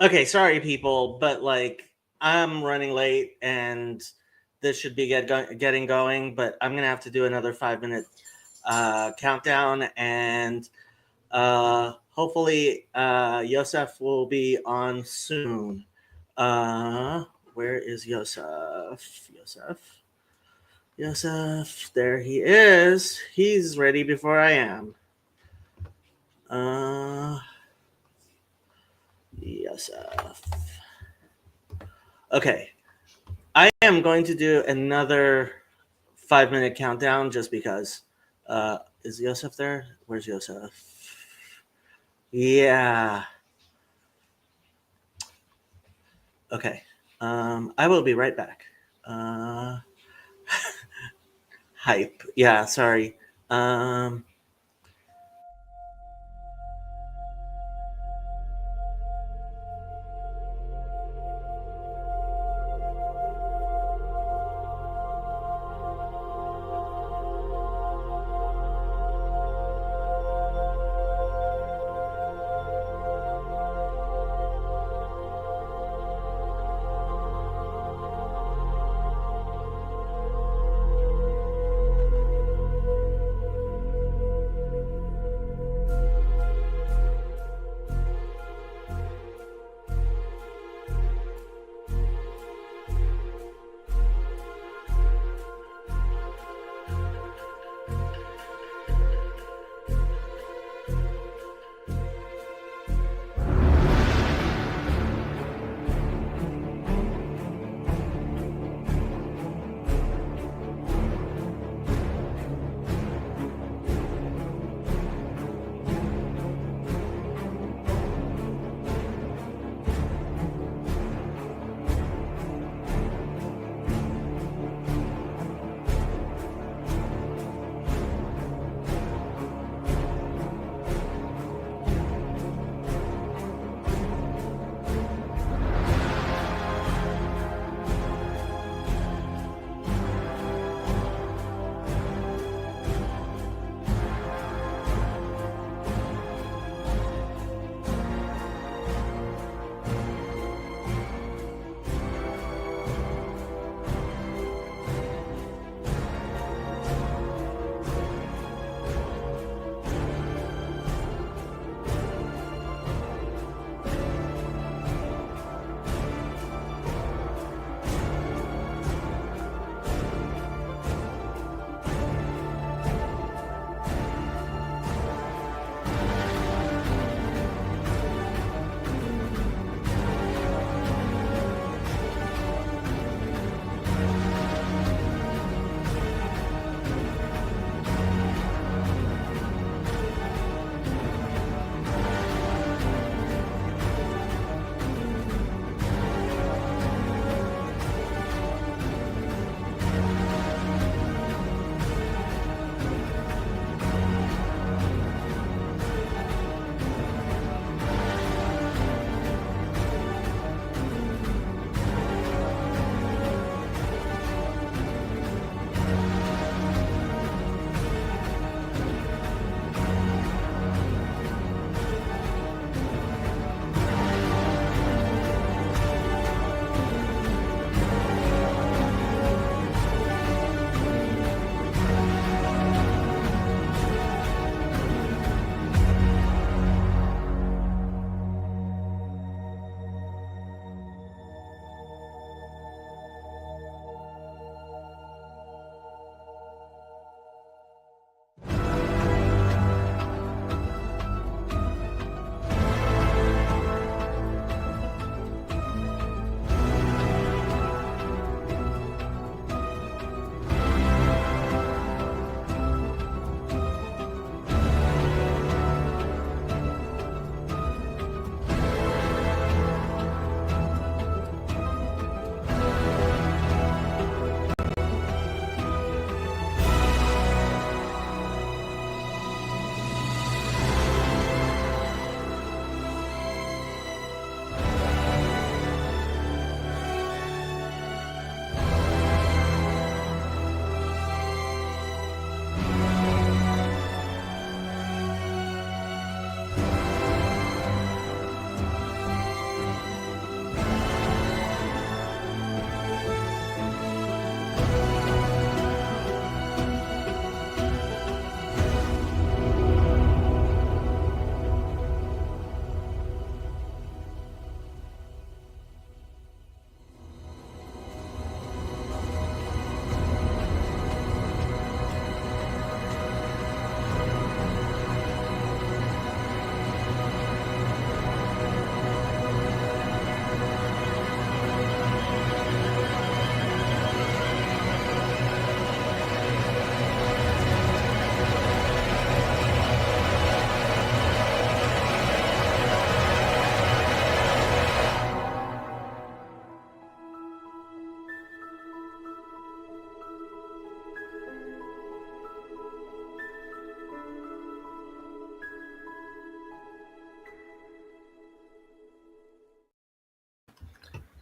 Okay, sorry, people, but like I'm running late and this should be getting going, but I'm gonna have to do another 5 minute countdown, and hopefully Yosef will be on soon. Uh, where is Yosef? Yosef, there he is. He's ready before I am. Yosef. Okay. I am going to do another 5 minute countdown just because. Is Yosef there? Where's Yosef? Yeah. Okay. I will be right back. Uh, Hype. Yeah, sorry.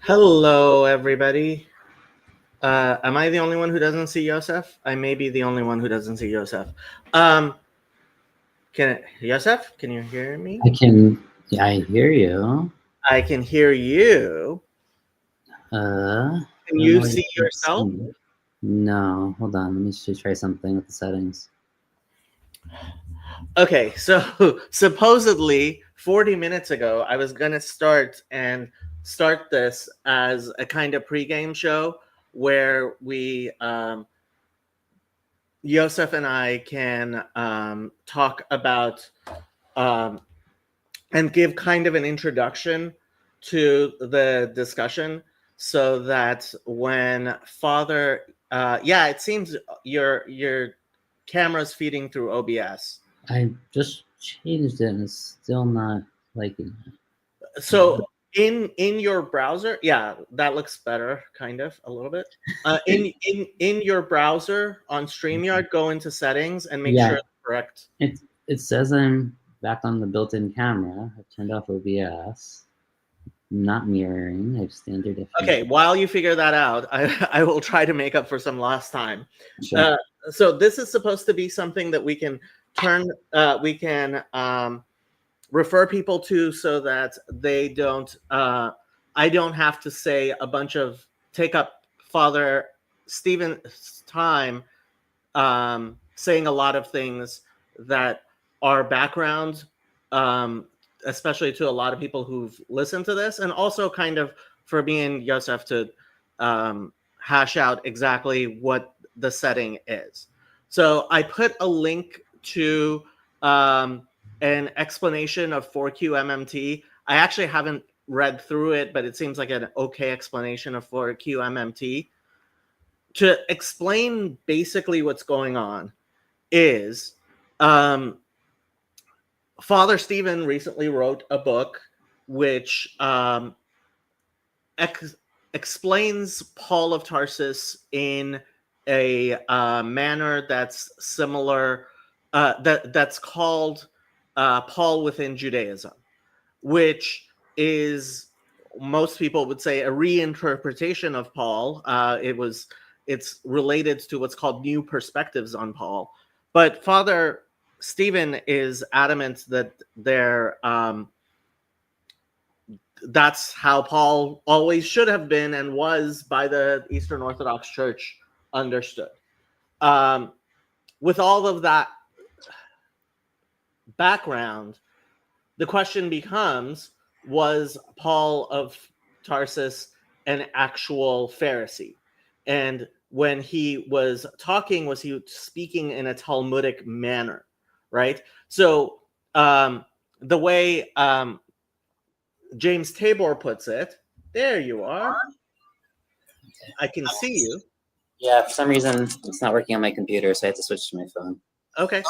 Hello, everybody. Am I the only one who doesn't see Yosef? I may be the only one who doesn't see Yosef. Yosef, can you hear me? Yeah, I hear you. I can hear you. Can you see yourself? No, hold on. Let me just try something with the settings. Okay, so supposedly 40 minutes ago, I was going to start this as a kind of pregame show where Yosef and I can talk about and give kind of an introduction to the discussion so that when Father, it seems your camera's feeding through OBS. I just changed it and it's still not liking it. So in your browser, yeah, that looks better, kind of a little bit. In your browser on StreamYard, go into settings and make sure it's correct. It says I'm back on the built-in camera. I've turned off OBS. Not mirroring. I have standard definition. Okay, while you figure that out, I will try to make up for some lost time. Sure. So this is supposed to be something that we can refer people to so that they don't I don't have to say a bunch of take up Father Stephen's time saying a lot of things that are background, especially to a lot of people who've listened to this, and also kind of for me and Yosef to hash out exactly what the setting is. So I put a link to an explanation of 4QMMT. I actually haven't read through it, but it seems like an okay explanation of 4QMMT. To explain basically what's going on is Father Stephen recently wrote a book which explains Paul of Tarsus in a manner that's similar, that's called Paul within Judaism, which is, most people would say, a reinterpretation of Paul. It's related to what's called new perspectives on Paul. But Father Stephen is adamant that that's how Paul always should have been and was by the Eastern Orthodox Church understood. With all of that background, the question becomes, was Paul of Tarsus an actual Pharisee? And when he was talking, was he speaking in a Talmudic manner, right? So the way James Tabor puts it, there you are. I can see you. Yeah, for some reason it's not working on my computer, so I have to switch to my phone. Okay.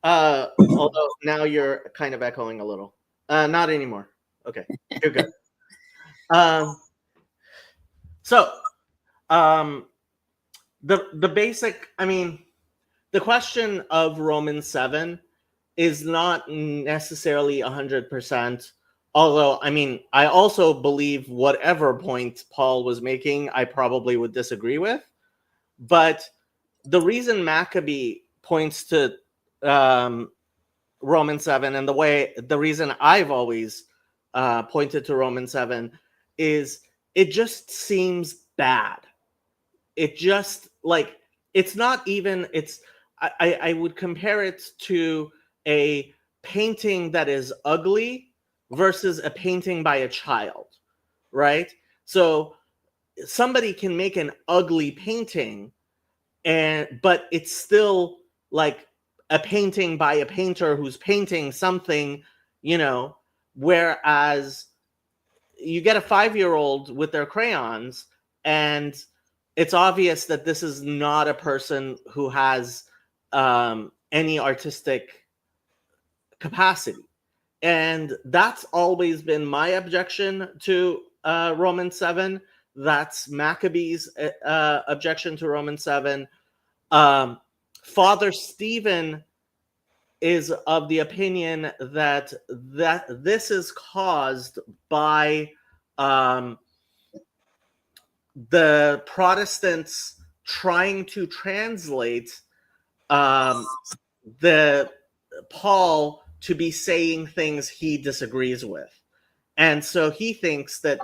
Although now you're kind of echoing a little. Not anymore. Okay, you're good. The basic, the question of Romans 7 is not necessarily 100%. Although, I also believe whatever point Paul was making, I probably would disagree with. But the reason Maccoby points to Romans 7 and the reason I've always pointed to Romans 7 is it just seems bad. It just, like, it's not even, I would compare it to a painting that is ugly versus a painting by a child, right? So somebody can make an ugly painting, but it's still like a painting by a painter who's painting something, whereas you get a 5-year-old with their crayons and it's obvious that this is not a person who has any artistic capacity. And that's always been my objection to Romans 7. That's Maccabee's objection to Romans 7. Father Stephen is of the opinion that this is caused by the Protestants trying to translate the Paul to be saying things he disagrees with. And so he thinks that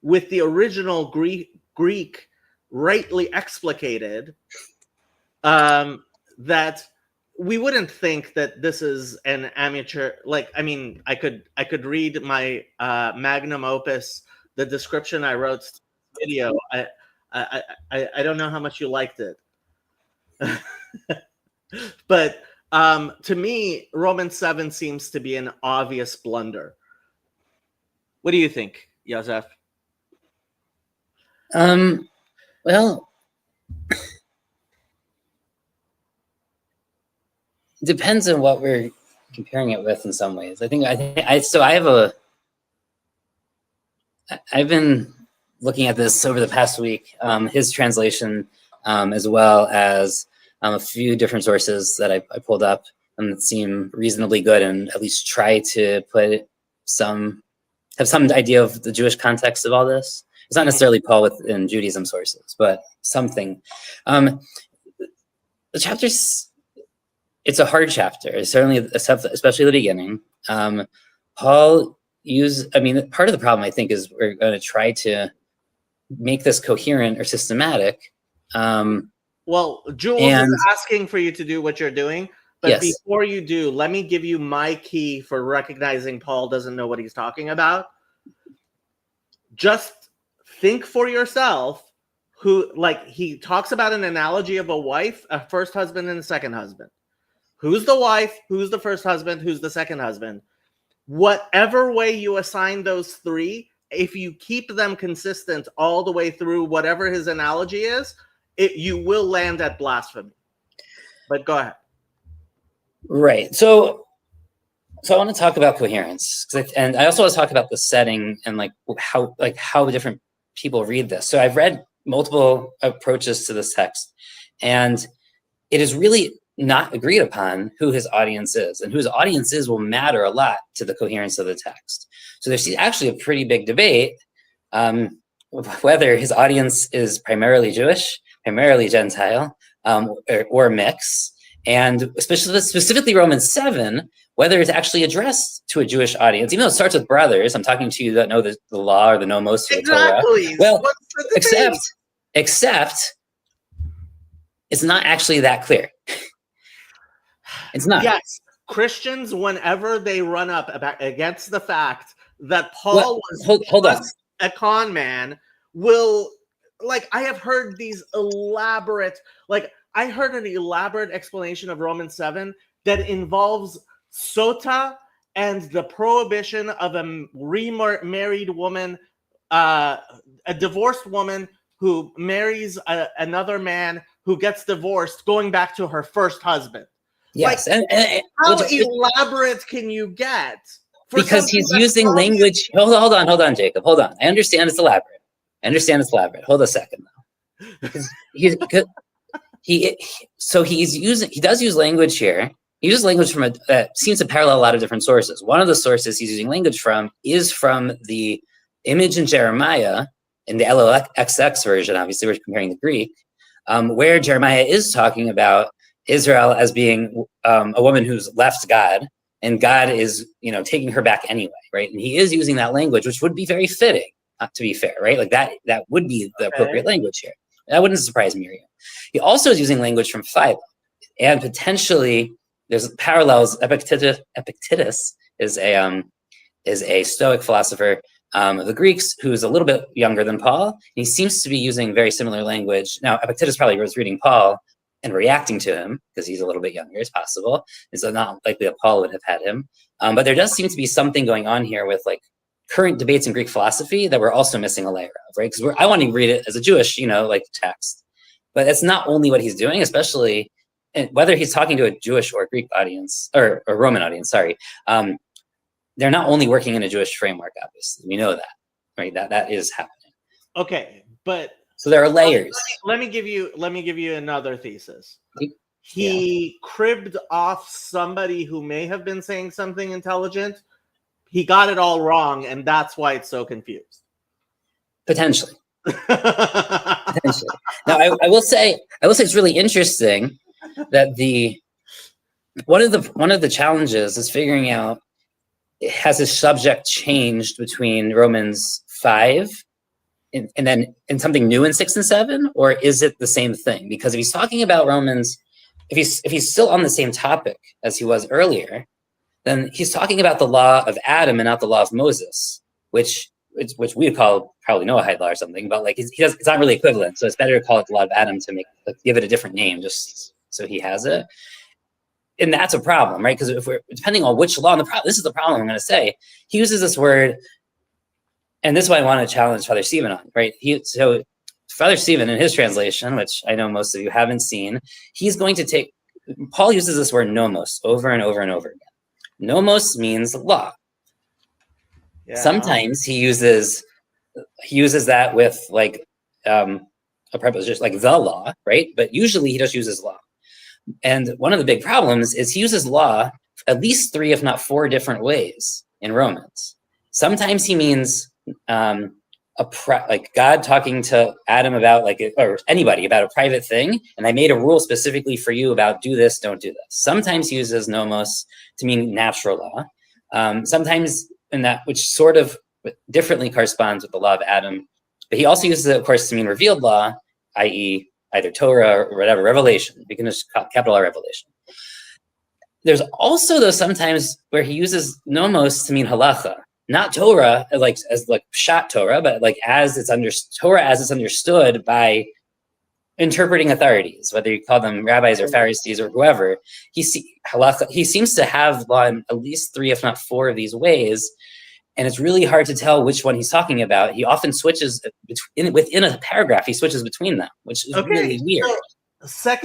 with the original Greek rightly explicated, that we wouldn't think that this is an amateur. Like, I mean, I could read my magnum opus, the description I wrote to the video. I don't know how much you liked it, but to me, Romans 7 seems to be an obvious blunder. What do you think, Yosef? Well, it depends on what we're comparing it with in some ways. I've been looking at this over the past week, his translation, as well as a few different sources that I pulled up that seem reasonably good and at least try to have some idea of the Jewish context of all this. It's not necessarily Paul within Judaism sources, but something. The chapter's, it's a hard chapter. It's certainly, especially the beginning. Part of the problem, I think, is we're going to try to make this coherent or systematic. Well, Jules is asking for you to do what you're doing, but yes. Before you do, let me give you my key for recognizing Paul doesn't know what he's talking about. Just think for yourself he talks about an analogy of a wife, a first husband, and a second husband. Who's the wife? Who's the first husband? Who's the second husband? Whatever way you assign those three, if you keep them consistent all the way through whatever his analogy is, you will land at blasphemy. But go ahead. Right. So I want to talk about coherence, and I also want to talk about the setting and how different people read this. So I've read multiple approaches to this text, and it is really not agreed upon who his audience is, and whose audience is will matter a lot to the coherence of the text. So there's actually a pretty big debate whether his audience is primarily Jewish, primarily Gentile, or mix, and specifically Romans 7, whether it's actually addressed to a Jewish audience, even though it starts with brothers. I'm talking to you that know the law or the know most of the Torah. Well, except it's not actually that clear. It's not. Yes, Christians, whenever they run up against the fact that Paul was a con man, will, I have heard these elaborate, I heard an elaborate explanation of Romans 7 that involves sota and the prohibition of a remarried woman, a divorced woman who marries another man who gets divorced, going back to her first husband. Yes, how elaborate can you get? Because he's using language. Hold on, Jacob. Hold on. I understand it's elaborate. Hold a second, though. Because he does use language here. He uses language from that seems to parallel a lot of different sources. One of the sources he's using language from is from the image in Jeremiah, in the LXX version. Obviously, we're comparing the Greek, where Jeremiah is talking about Israel as being a woman who's left God, and God is, taking her back anyway, right? And he is using that language, which would be very fitting, to be fair, right? That would be the appropriate language here. That wouldn't surprise me. He also is using language from Philo, and potentially there's parallels. Epictetus is a Stoic philosopher of the Greeks who's a little bit younger than Paul. He seems to be using very similar language. Now, Epictetus probably was reading Paul and reacting to him because he's a little bit younger, it's possible. And so not likely that Paul would have had him. But there does seem to be something going on here with current debates in Greek philosophy that we're also missing a layer of, right? Because I want to read it as a Jewish, text. But that's not only what he's doing, especially whether he's talking to a Jewish or Greek audience, or Roman audience, sorry. They're not only working in a Jewish framework, obviously. We know that, right? That is happening. Okay, but so there are layers. Let me give you another thesis. He cribbed off somebody who may have been saying something intelligent. He got it all wrong, and that's why it's so confused. Potentially. Potentially. Now, I will say it's really interesting that one of the challenges is figuring out, has his subject changed between Romans 5 and then in something new in 6 and 7, or is it the same thing? Because if he's talking about Romans, if he's still on the same topic as he was earlier, then he's talking about the law of Adam and not the law of Moses, which we would call probably Noahide law or something, but like it's not really equivalent. So it's better to call it the law of Adam to give it a different name, just so he has it. And that's a problem, right? Because if we're depending on which law, and this is the problem I'm going to say. He uses this word, and this is what I want to challenge Father Stephen on, right? So Father Stephen, in his translation, which I know most of you haven't seen, he's going to Paul uses this word nomos over and over and over again. Nomos means law. Yeah. Sometimes he uses that with like a preposition, like the law, right? But usually he just uses law. And one of the big problems is he uses law at least 3, if not 4 different ways in Romans. Sometimes he means like God talking to Adam about or anybody about a private thing, and I made a rule specifically for you about do this, don't do this. Sometimes he uses nomos to mean natural law. Sometimes in that, which sort of differently corresponds with the law of Adam, but he also uses it, of course, to mean revealed law, i.e., either Torah or whatever, revelation. We can just capital R, revelation. There's also, though, sometimes where he uses nomos to mean halacha, not Torah, as pshat Torah, but like Torah as it's understood by interpreting authorities, whether you call them rabbis or Pharisees or whoever. He seems to have law in at least 3, if not 4 of these ways. And it's really hard to tell which one he's talking about. He often switches within a paragraph. He switches between them, which is really weird. So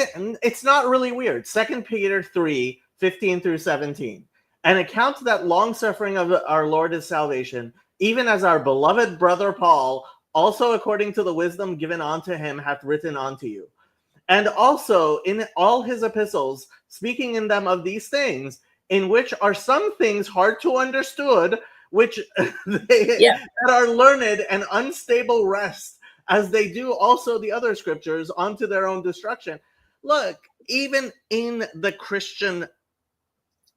it's not really weird. 2 Peter 3, 15 through 17. An account that long suffering of our Lord is salvation, even as our beloved brother Paul, also according to the wisdom given unto him, hath written unto you. And also in all his epistles, speaking in them of these things, in which are some things hard to understood, which that are learned and unstable rest, as they do also the other scriptures, unto their own destruction. Look, even in the Christian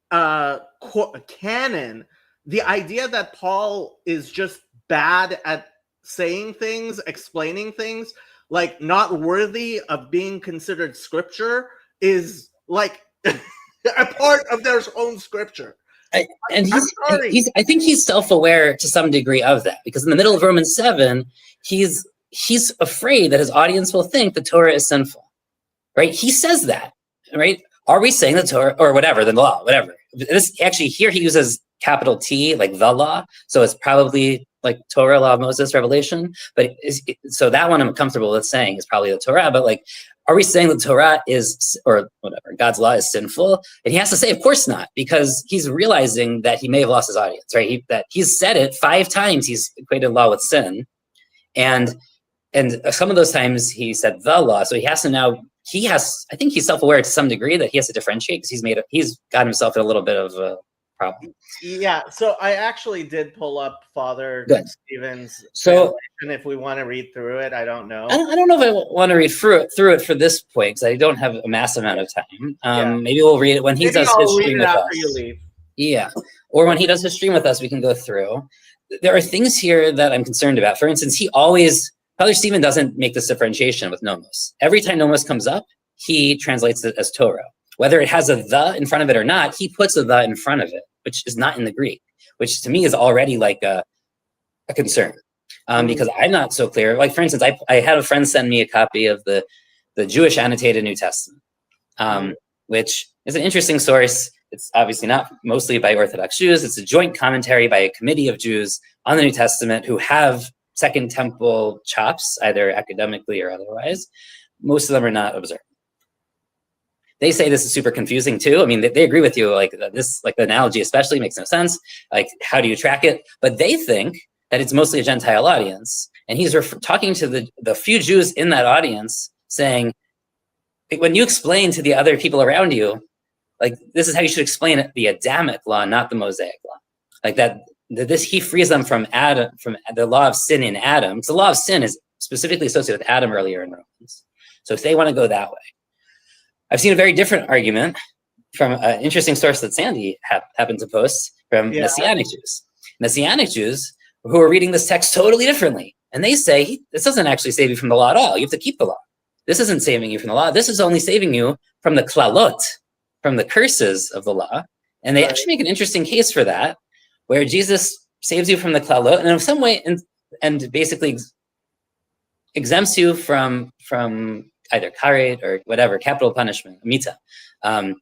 canon, the idea that Paul is just bad at saying things, explaining things, like not worthy of being considered scripture, is like a part of their own scripture. I think he's self-aware to some degree of that, because in the middle of Romans 7, he's afraid that his audience will think the Torah is sinful, right? He says that, right? Are we saying the Torah or whatever, the law, whatever? This actually here he uses capital T, like the law, so it's probably like Torah, law of Moses, revelation. But so that one I'm comfortable with saying is probably the Torah. But like, are we saying the Torah is, or whatever, God's law is sinful? And he has to say, of course not, because he's realizing that he may have lost his audience, right? That he's said it 5 times. He's equated law with sin, and some of those times he said the law. So he has to now. I think he's self-aware to some degree that he has to differentiate, because he's got himself in a little bit of a problem. Yeah, so I actually did pull up Father Stephen's translation if we want to read through it. I don't know. I don't know if I want to read through it for this point, because I don't have a massive amount of time. Maybe we'll read it when he does his stream with us. You leave. Yeah, or when he does his stream with us, we can go through. There are things here that I'm concerned about. For instance, Father Stephen doesn't make this differentiation with nomos. Every time nomos comes up, he translates it as Torah. Whether it has a the in front of it or not, he puts a the in front of it, which is not in the Greek, which to me is already like a concern, because I'm not so clear. Like, for instance, I had a friend send me a copy of the Jewish annotated New Testament, which is an interesting source. It's obviously not mostly by Orthodox Jews. It's a joint commentary by a committee of Jews on the New Testament who have Second Temple chops, either academically or otherwise. Most of them are not observant. They say this is super confusing too. I mean, they agree with you, like this, like the analogy especially makes no sense. Like, how do you track it? But they think that it's mostly a Gentile audience. And he's talking to the few Jews in that audience, saying, when you explain to the other people around you, like, this is how you should explain it, the Adamic law, not the Mosaic law. Like that he frees them from Adam, from the law of sin in Adam. So the law of sin is specifically associated with Adam earlier in Romans. So if they want to go that way. I've seen a very different argument from an interesting source that Sandy happened to post from Messianic Jews. Messianic Jews who are reading this text totally differently. And they say, this doesn't actually save you from the law at all. You have to keep the law. This isn't saving you from the law. This is only saving you from the klalot, from the curses of the law. And they actually make an interesting case for that, where Jesus saves you from the klalot and in some way, and basically exempts you from either karet or whatever, capital punishment, mita. And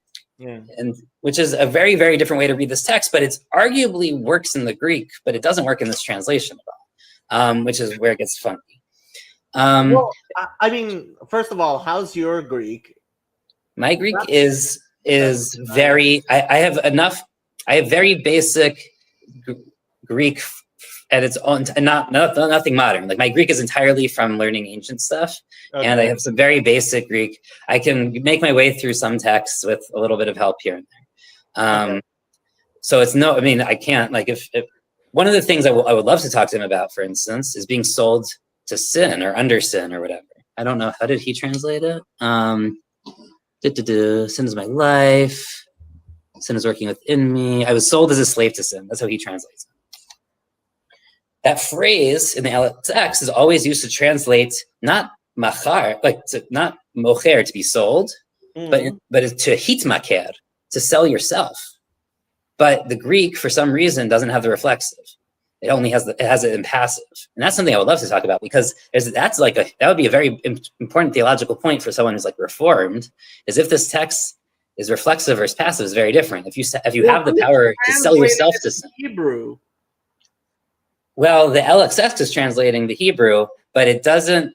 which is a very, very different way to read this text, but it's arguably works in the Greek, but it doesn't work in this translation at all, which is where it gets funky. Well, I mean, first of all, how's your Greek? My Greek is very, I have very basic Greek, and it's nothing modern. Like my Greek is entirely from learning ancient stuff, and I have some very basic Greek. I can make my way through some texts with a little bit of help here and there. So it's no, I mean, I can't, like if one of the things I would love to talk to him about, for instance, is being sold to sin or under sin or whatever. I don't know, how did he translate it? Sin is my life. Sin is working within me. I was sold as a slave to sin. That's how he translates it. That phrase in the LXX is always used to translate not machar, not mocher, to be sold, but to hitmaker, to sell yourself. But the Greek, for some reason, doesn't have the reflexive. It only has it has it in passive, and that's something I would love to talk about, because that would be a very important theological point for someone who's like reformed. Is if this text is reflexive versus passive is very different. If you have the power to sell yourself to Hebrew. Well, the LXX is translating the Hebrew, but it doesn't,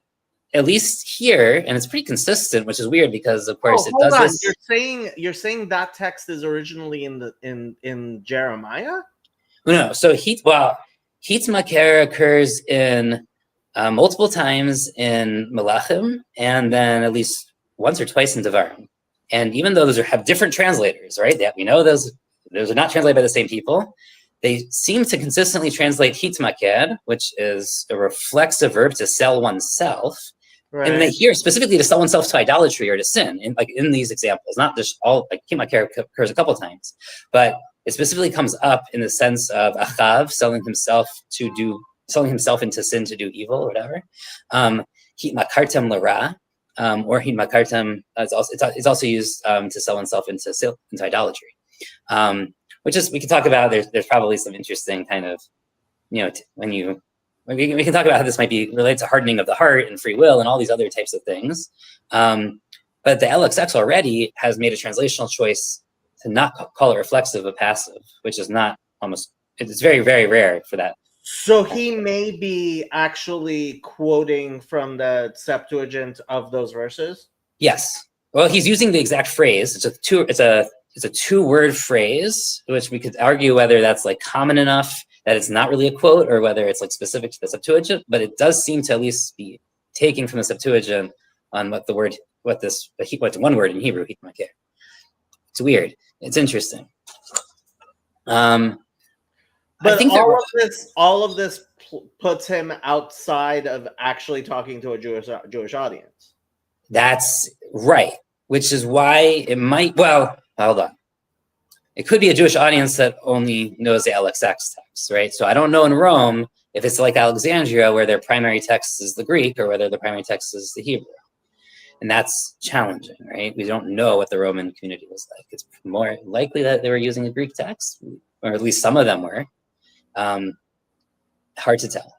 at least here, and it's pretty consistent, which is weird because of course it does this. You're saying that text is originally in Jeremiah? No, so Hitmaker occurs in multiple times in Malachim, and then at least once or twice in Devarim. And even though those have different translators, right? We know those are not translated by the same people. They seem to consistently translate hitmaker, which is a reflexive verb to sell oneself. Right. And they hear specifically to sell oneself to idolatry or to sin, in these examples, not just all, like hitmaker occurs a couple of times, but it specifically comes up in the sense of Achav selling himself into sin to do evil or whatever. Hitmakartem lara, or hitmakartem it's also used to sell oneself into idolatry. Which is, we can talk about, there's probably some interesting kind of, we can talk about how this might be related to hardening of the heart and free will and all these other types of things. But the LXX already has made a translational choice to not call it reflexive but passive, which is it's very, very rare for that. So he may be actually quoting from the Septuagint of those verses? Yes. Well, he's using the exact phrase. It's a two-word phrase, which we could argue whether that's like common enough that it's not really a quote, or whether it's like specific to the Septuagint, but it does seem to at least be taking from the Septuagint on what one word in Hebrew, hitmaker. It's weird. It's interesting. But I think all of this puts him outside of actually talking to a Jewish audience. That's right, which is why it might, well, hold on. It could be a Jewish audience that only knows the LXX text, right? So I don't know in Rome if it's like Alexandria, where their primary text is the Greek, or whether the primary text is the Hebrew. And that's challenging, right? We don't know what the Roman community was like. It's more likely that they were using a Greek text, or at least some of them were. Hard to tell.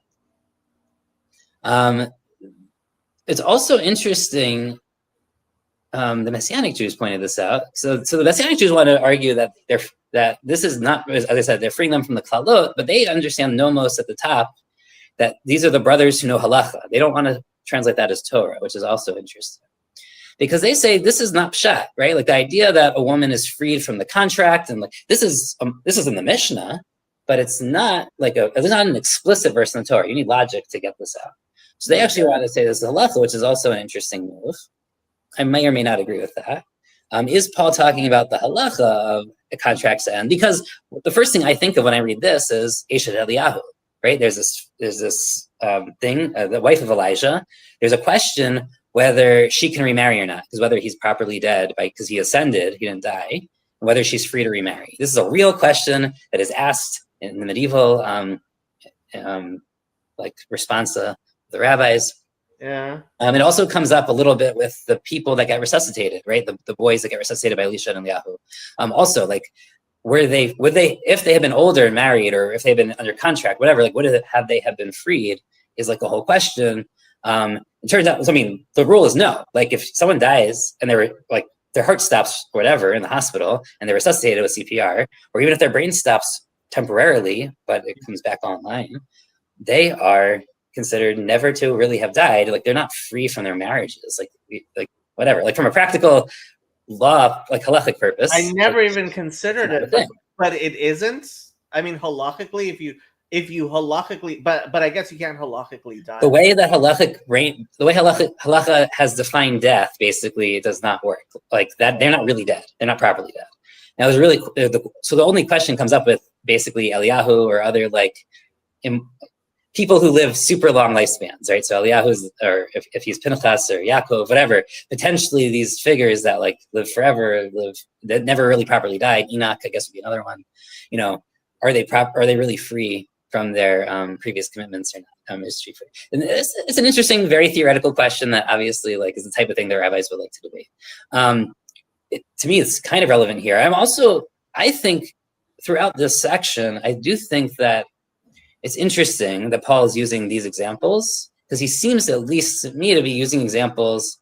It's also interesting, the Messianic Jews pointed this out. So the Messianic Jews want to argue that this is not, as I said, they're freeing them from the klalot, but they understand nomos at the top, that these are the brothers who know halacha. They don't want to translate that as Torah, which is also interesting. Because they say this is not pshat, right? Like the idea that a woman is freed from the contract, and like this is in the Mishnah, but it's not it's not an explicit verse in the Torah. You need logic to get this out. So they actually want to say this is halacha, which is also an interesting move. I may or may not agree with that. Is Paul talking about the halacha of a contract's end? Because the first thing I think of when I read this is Eshet Eliyahu. right? There's this thing, the wife of Elijah. There's a question whether she can remarry or not, because whether he's properly dead because he ascended, he didn't die, and whether she's free to remarry. This is a real question that is asked in the medieval response to the rabbis. Yeah. It also comes up a little bit with the people that get resuscitated, right? The boys that get resuscitated by Elisha and Eliyahu. Also, like, would they, if they had been older and married, or if they'd been under contract, whatever, like, have they have been freed is like a whole question. It turns out, I mean, the rule is no. Like, if someone dies and they're like, their heart stops or whatever in the hospital and they're resuscitated with CPR, or even if their brain stops temporarily, but it comes back online, they are considered never to really have died. Like, they're not free from their marriages, like whatever, like from a practical law, like halachic purpose. I never even considered it, but it isn't. I mean, halakhically, if you halakhically, but I guess you can't halakhically die. The way that halakha has defined death, basically, it does not work. Like that, they're not really dead. They're not properly dead. Now, it was really so. The only question comes up with basically Eliyahu or other people who live super long lifespans, right? So Eliyahu's, or if he's Pinchas or Yaakov, whatever, potentially these figures that like live forever, that never really properly died. Enoch, I guess, would be another one. You know, are they really free from their previous commitments or not? Mystery free. And it's an interesting, very theoretical question that obviously like is the type of thing the rabbis would like to debate. To me, it's kind of relevant here. I think throughout this section, I do think that it's interesting that Paul is using these examples, because he seems, at least to me, to be using examples.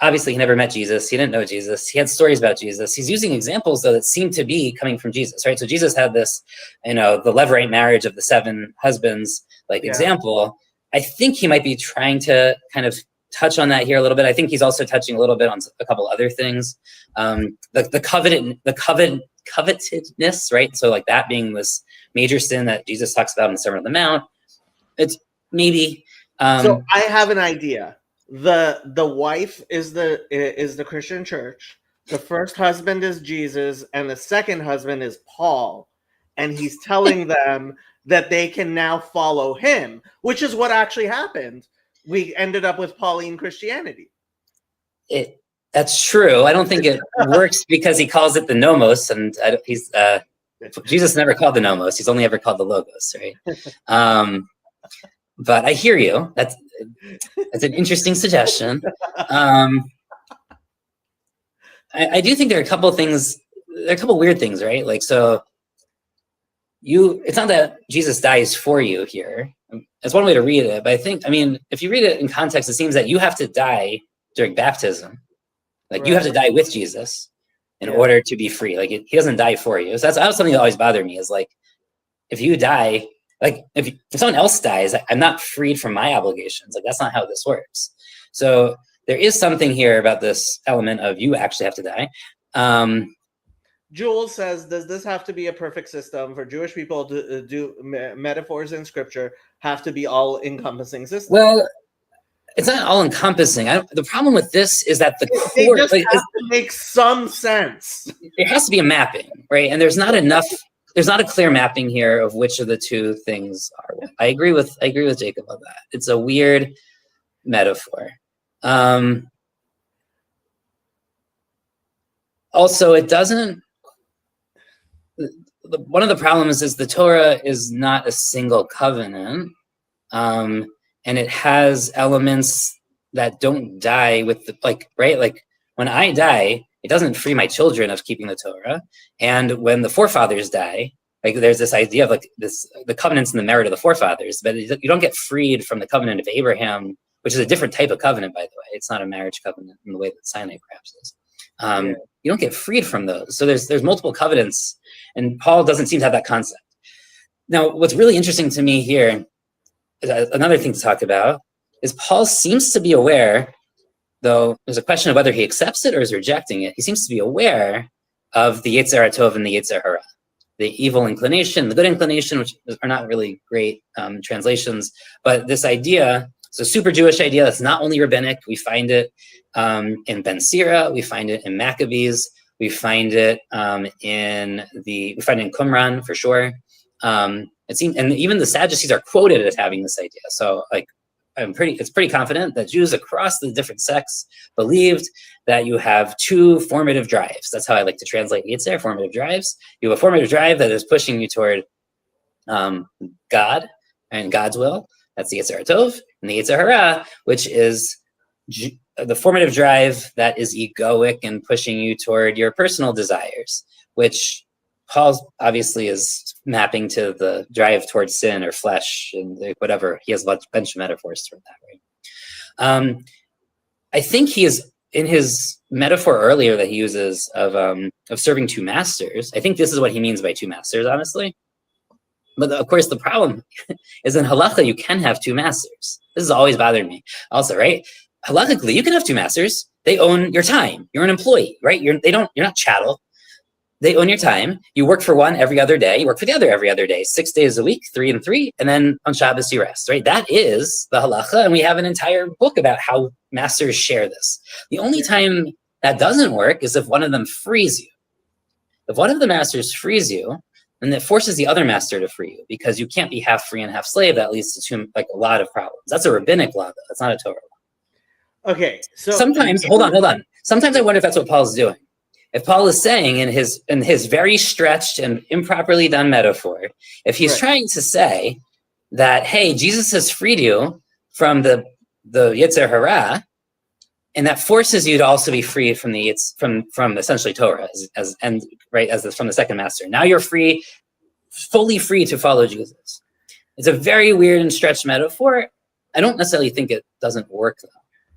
Obviously, he never met Jesus. He didn't know Jesus. He had stories about Jesus. He's using examples, though, that seem to be coming from Jesus, right? So Jesus had this, the Levirate marriage of the 7 husbands, example. I think he might be trying to kind of touch on that here a little bit. I think he's also touching a little bit on a couple other things. The covetedness, right? So like that being this major sin that Jesus talks about in the Sermon on the Mount. It's maybe. So I have an idea. The wife is the Christian church. The first husband is Jesus, and the second husband is Paul, and he's telling them that they can now follow him, which is what actually happened. We ended up with Pauline Christianity. That's true. I don't think it works because he calls it the nomos, and Jesus never called the nomos. He's only ever called the logos, right? But I hear you. That's an interesting suggestion. I do think there are a couple things. There are a couple weird things, right? Like, so it's not that Jesus dies for you here. That's one way to read it. But if you read it in context, it seems that you have to die during baptism. Like, right. You have to die with Jesus in order to be free. Like, he doesn't die for you. So that was something that always bothered me, is like, if you die, like if someone else dies, I'm not freed from my obligations. Like, that's not how this works. So there is something here about this element of you actually have to die. Jules says, does this have to be a perfect system for Jewish people to do metaphors in scripture have to be all encompassing system? Well, it's not all encompassing. The problem with this is that they just have to make some sense. There has to be a mapping, right? And there's not a clear mapping here of which of the two things are. I agree with Jacob on that. It's a weird metaphor. Also, it doesn't. One of the problems is the Torah is not a single covenant, and it has elements that don't die with right? Like, when I die, it doesn't free my children of keeping the Torah. And when the forefathers die, like, there's this idea of the covenants and the merit of the forefathers, but you don't get freed from the covenant of Abraham, which is a different type of covenant, by the way. It's not a marriage covenant in the way that Sinai perhaps is. You don't get freed from those. So there's multiple covenants, and Paul doesn't seem to have that concept. Now, what's really interesting to me here, another thing to talk about, is Paul seems to be aware, though there's a question of whether he accepts it or is rejecting it. He seems to be aware of the Yetzer HaTov and the Yetzer Hara, the evil inclination, the good inclination, which are not really great translations, but this idea, it's a super Jewish idea that's not only rabbinic. We find it in Ben Sira, we find it in Maccabees, we find it in Qumran for sure. It seems, and even the Sadducees are quoted as having this idea. So like, it's pretty confident that Jews across the different sects believed that you have two formative drives. That's how I like to translate Yetzer, formative drives. You have a formative drive that is pushing you toward God and God's will. That's the Yetzer Tov, and the Yetzer Hara, which is the formative drive that is egoic and pushing you toward your personal desires, which Paul obviously is mapping to the drive towards sin or flesh and whatever. He has a bunch of metaphors toward that, right? I think he is, in his metaphor earlier that he uses of serving two masters, I think this is what he means by two masters, honestly. But of course, the problem is in halacha, you can have two masters. This has always bothered me also, right? Halachically, you can have two masters. They own your time. You're an employee, right? You're not chattel. They own your time. You work for one every other day. You work for the other every other day, 6 days a week, 3 and 3. And then on Shabbos, you rest, right? That is the halacha. And we have an entire book about how masters share this. The only time that doesn't work is if one of them frees you. If one of the masters frees you, then it forces the other master to free you, because you can't be half free and half slave. That leads to like a lot of problems. That's a rabbinic law, though. That's not a Torah law. Okay, so sometimes, hold on. Sometimes I wonder if that's what Paul's doing. If Paul is saying in his very stretched and improperly done metaphor, if he's trying to say that, hey, Jesus has freed you from the Yetzer Hara, and that forces you to also be free from from essentially Torah from the second master. Now you're free, fully free to follow Jesus. It's a very weird and stretched metaphor. I don't necessarily think it doesn't work though.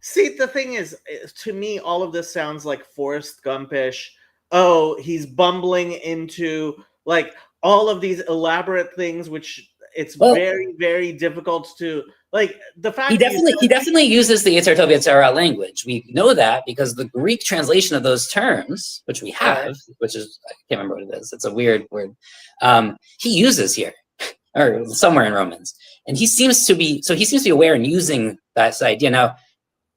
See, the thing is, to me, all of this sounds like Forrest Gumpish. Oh, he's bumbling into like all of these elaborate things, which it's very, very difficult to like. The fact he definitely uses the Yetzer Tov Yetzer Hara language. We know that because the Greek translation of those terms, which we have, which is I can't remember what it is. It's a weird word. He uses here or somewhere in Romans, and he seems to be aware and using that idea now.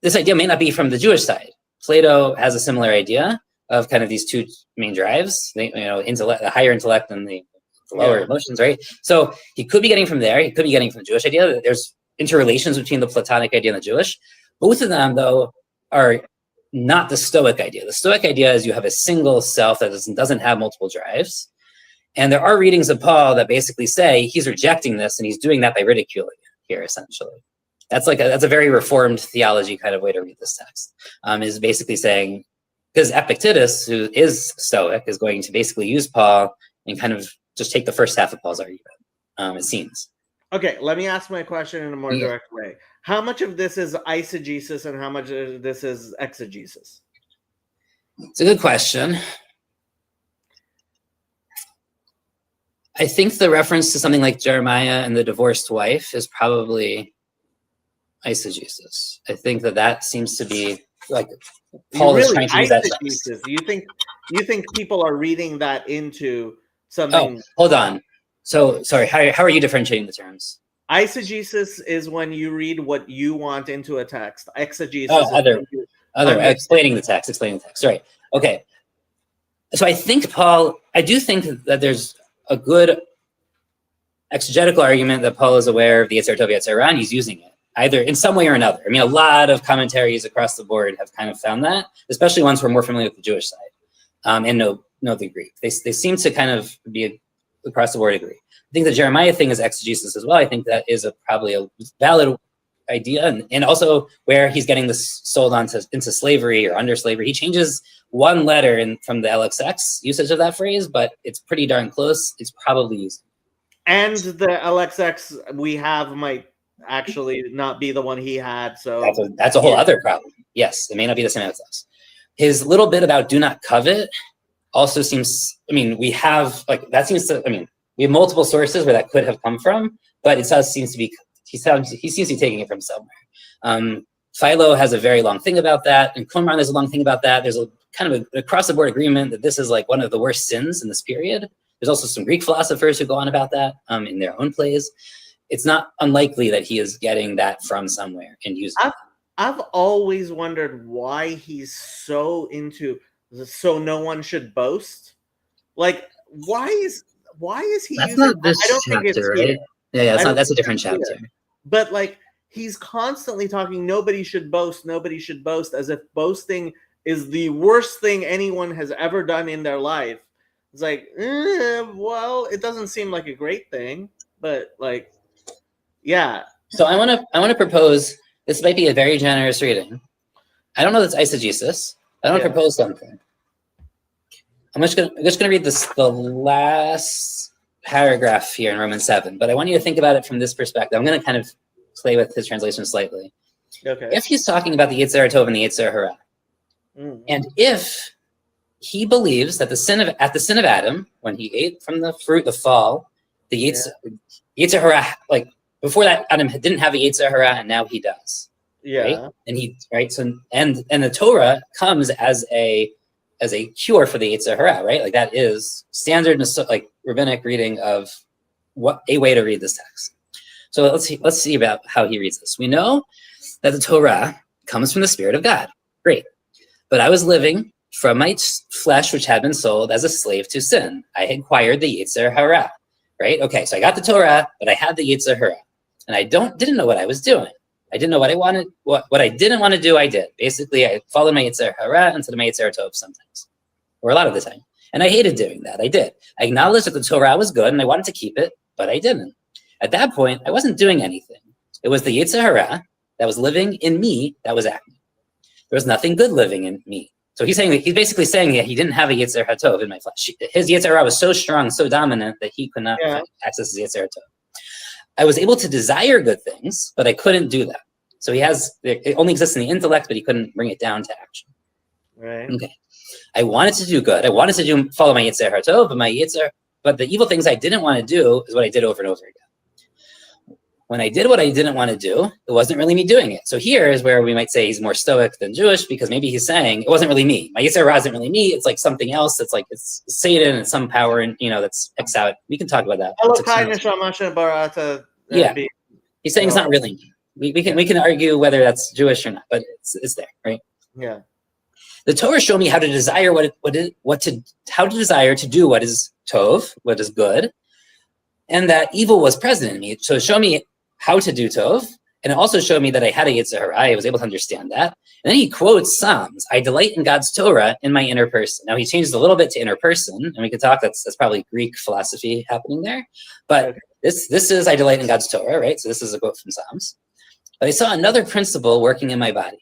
This idea may not be from the Jewish side. Plato has a similar idea of kind of these two main drives, the higher intellect and the lower emotions, right? So he could be getting from there. He could be getting from the Jewish idea. That there's interrelations between the Platonic idea and the Jewish. Both of them, though, are not the Stoic idea. The Stoic idea is you have a single self that doesn't have multiple drives. And there are readings of Paul that basically say he's rejecting this, and he's doing that by ridiculing it here, essentially. That's a very reformed theology kind of way to read this text. Is basically saying, because Epictetus, who is Stoic, is going to basically use Paul and kind of just take the first half of Paul's argument, it seems. Okay, let me ask my question in a more direct way. How much of this is eisegesis and how much of this is exegesis? It's a good question. I think the reference to something like Jeremiah and the divorced wife is probably eisegesis. I think that seems to be like Paul is trying to use that text. You think people are reading that into something? Oh, hold on. So sorry, how are you differentiating the terms? Eisegesis is when you read what you want into a text. Exegesis is explaining the text. Right. Okay. So I do think that there's a good exegetical argument that Paul is aware of the Yetzer Tov Yetzer Hara, and he's using it either in some way or another. I mean, a lot of commentaries across the board have kind of found that, especially ones who are more familiar with the Jewish side and know the Greek. They seem to kind of be across the board agree. I think the Jeremiah thing is exegesis as well. I think that is probably a valid idea, and also where he's getting this sold into slavery or under slavery. He changes one letter from the LXX usage of that phrase, but it's pretty darn close. It's probably used. And the LXX we have might actually not be the one he had. So that's a whole other problem. Yes, it may not be the same LXX. His little bit about do not covet also seems, we have multiple sources where that could have come from, but it seems to be, he seems to be taking it from somewhere. Philo has a very long thing about that, and Qumran has a long thing about that. There's a kind of across the board agreement that this is like one of the worst sins in this period. There's also some Greek philosophers who go on about that in their own plays. It's not unlikely that he is getting that from somewhere and using it. I've always wondered why he's so into so no one should boast. Like, why why is he That's using? not this I don't think it's chapter, here. right? Yeah, I don't that's a think different it's here. chapter. But like he's constantly talking, nobody should boast, as if boasting is the worst thing anyone has ever done in their life. It's like, well, it doesn't seem like a great thing, but like, yeah. So I want to propose, this might be a very generous reading. I don't know that's eisegesis. I want to propose something. I'm just gonna read the last paragraph here in Romans 7, but I want you to think about it from this perspective. I'm going to kind of play with his translation slightly. Okay. If he's talking about the Yetzer Tov and the Yetzer Hara, and if he believes that at the sin of Adam, when he ate from the fruit, the fall, the Yetzer Hara, like before that, Adam didn't have a Yetzer Hara, and now he does. Yeah. Right? And so the Torah comes as a cure for the Yetzer Hara, right? Like that is standard, like rabbinic reading of what a way to read this text. So let's see about how he reads this. We know that the Torah comes from the Spirit of God. Great. But I was living from my flesh, which had been sold as a slave to sin. I had acquired the Yetzer Hara, right? Okay, so I got the Torah, but I had the Yetzer Hara. And I didn't know what I was doing. I didn't know what I wanted. What I didn't want to do, I did. Basically, I followed my Yetzer Hara instead of my Yetzer Tov sometimes, or a lot of the time. And I hated doing that. I did. I acknowledged that the Torah was good and I wanted to keep it, but I didn't. At that point, I wasn't doing anything. It was the Yetzer Hara that was living in me that was acting. There was nothing good living in me. So he's basically saying that he didn't have a Yetzer Tov in my flesh. His Yetzer Hara was so strong, so dominant that he could not access his Yetzer Tov. I was able to desire good things, but I couldn't do that. So it only exists in the intellect, but he couldn't bring it down to action. Right. Okay. I wanted to do good. I wanted to follow my Yetzer Tov, but the evil things I didn't want to do is what I did over and over again. When I did what I didn't want to do, it wasn't really me doing it. So here is where we might say he's more stoic than Jewish, because maybe he's saying it wasn't really me. My Yetzer Hara isn't really me. It's like something else. It's like it's Satan and some power, and that's X out. We can talk about that. Yeah, he's saying it's not really me. We can argue whether that's Jewish or not, but it's there, right? Yeah. The Torah showed me how to desire how to desire to do what is tov, what is good, and that evil was present in me. So it showed me how to do tov, and it also showed me that I had a Yetzer Hara. I was able to understand that. And then he quotes Psalms. I delight in God's Torah in my inner person. Now he changed a little bit to inner person, and we could talk. That's probably Greek philosophy happening there, but this is I delight in God's Torah, right? So this is a quote from Psalms. But I saw another principle working in my body,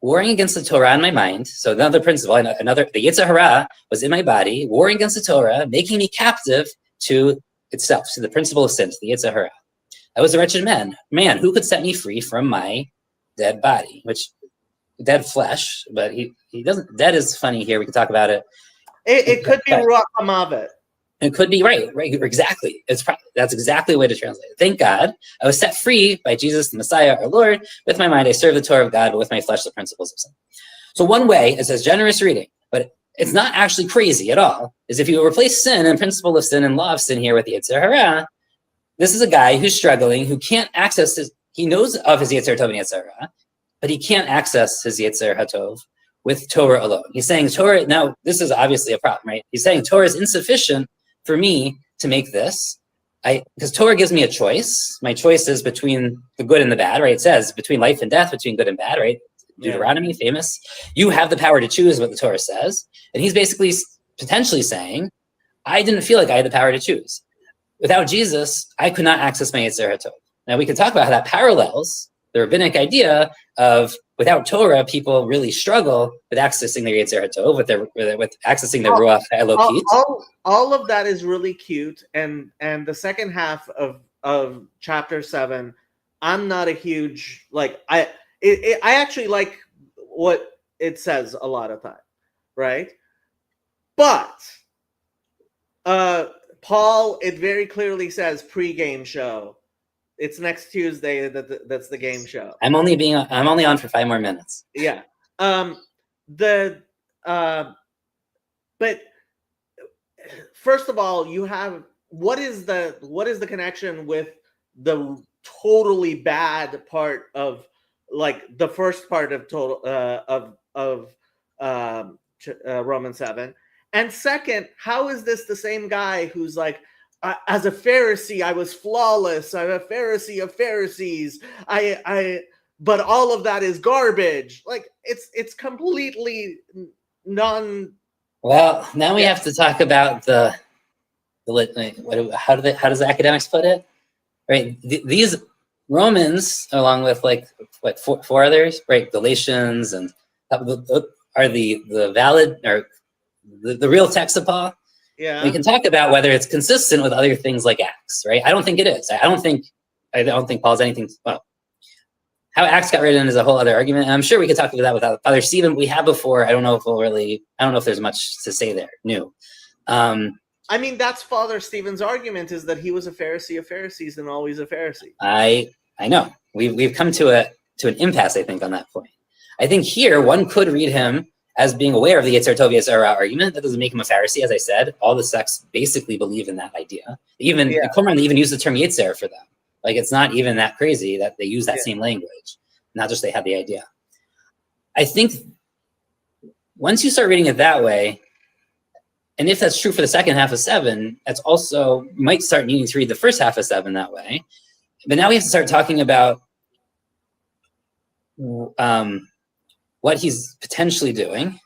warring against the Torah in my mind. So another principle, the Yetzer Hara was in my body, warring against the Torah, making me captive to itself, to the principle of sin, to the Yetzer Hara. I was a wretched man, who could set me free from my dead body, dead flesh, but he doesn't. Dead is funny here. We can talk about it. It could be Ruach HaMavet. It could be right, exactly. That's exactly the way to translate it. Thank God, I was set free by Jesus, the Messiah, our Lord. With my mind, I serve the Torah of God, but with my flesh, the principles of sin. So one way, it says generous reading, but it's not actually crazy at all, is if you replace sin and principle of sin and law of sin here with the Yetzer Hara, this is a guy who's struggling, who can't access he knows of his Yetzer Tov and Yetzer Hara, but he can't access his Yetzer HaTov with Torah alone. He's saying Torah, now this is obviously a problem, right? He's saying Torah is insufficient for me to make this, because Torah gives me a choice. My choice is between the good and the bad, right? It says between life and death, between good and bad, right? Deuteronomy, famous. You have the power to choose what the Torah says. And he's basically potentially saying, I didn't feel like I had the power to choose. Without Jesus, I could not access my Yetzer Tov. Now we can talk about how that parallels the rabbinic idea of without Torah, people really struggle with accessing their Yetzer Tov, with accessing their Ruach Elokit. All of that is really cute, and the second half of chapter 7, I'm not a huge I actually like what it says a lot of time, right? But Paul, it very clearly says pre-game show. It's next Tuesday. That's the game show. I'm only on for 5 more minutes. Yeah. But first of all, you have what is the connection with the totally bad part of the first part of Romans 7? And second, how is this the same guy who's like, as a Pharisee, I was flawless. I'm a Pharisee of Pharisees. But all of that is garbage. Like it's completely non. Well, now we have to talk about how does the academics put it? Right, these Romans, along with like what four others, right? Galatians and are the valid or the real text of Paul. Yeah. We can talk about whether it's consistent with other things like Acts, right? I don't think it is. I don't think Paul's anything. Well, how Acts got written is a whole other argument. And I'm sure we could talk about that with Father Stephen. We have before. I don't know if there's much to say there new. I mean, that's Father Stephen's argument, is that he was a Pharisee of Pharisees and always a Pharisee. I know. We've come to an impasse, I think, on that point. I think here one could read him as being aware of the Yetzer Tov Yetzer Hara argument. That doesn't make him a Pharisee, as I said. All the sects basically believe in that idea. Even Qumran even use the term Yetzer for them. Like, it's not even that crazy that they use that same language. Not just they have the idea. I think once you start reading it that way, and if that's true for the second half of 7, that's also, you might start needing to read the first half of 7 that way. But now we have to start talking about what he's potentially doing.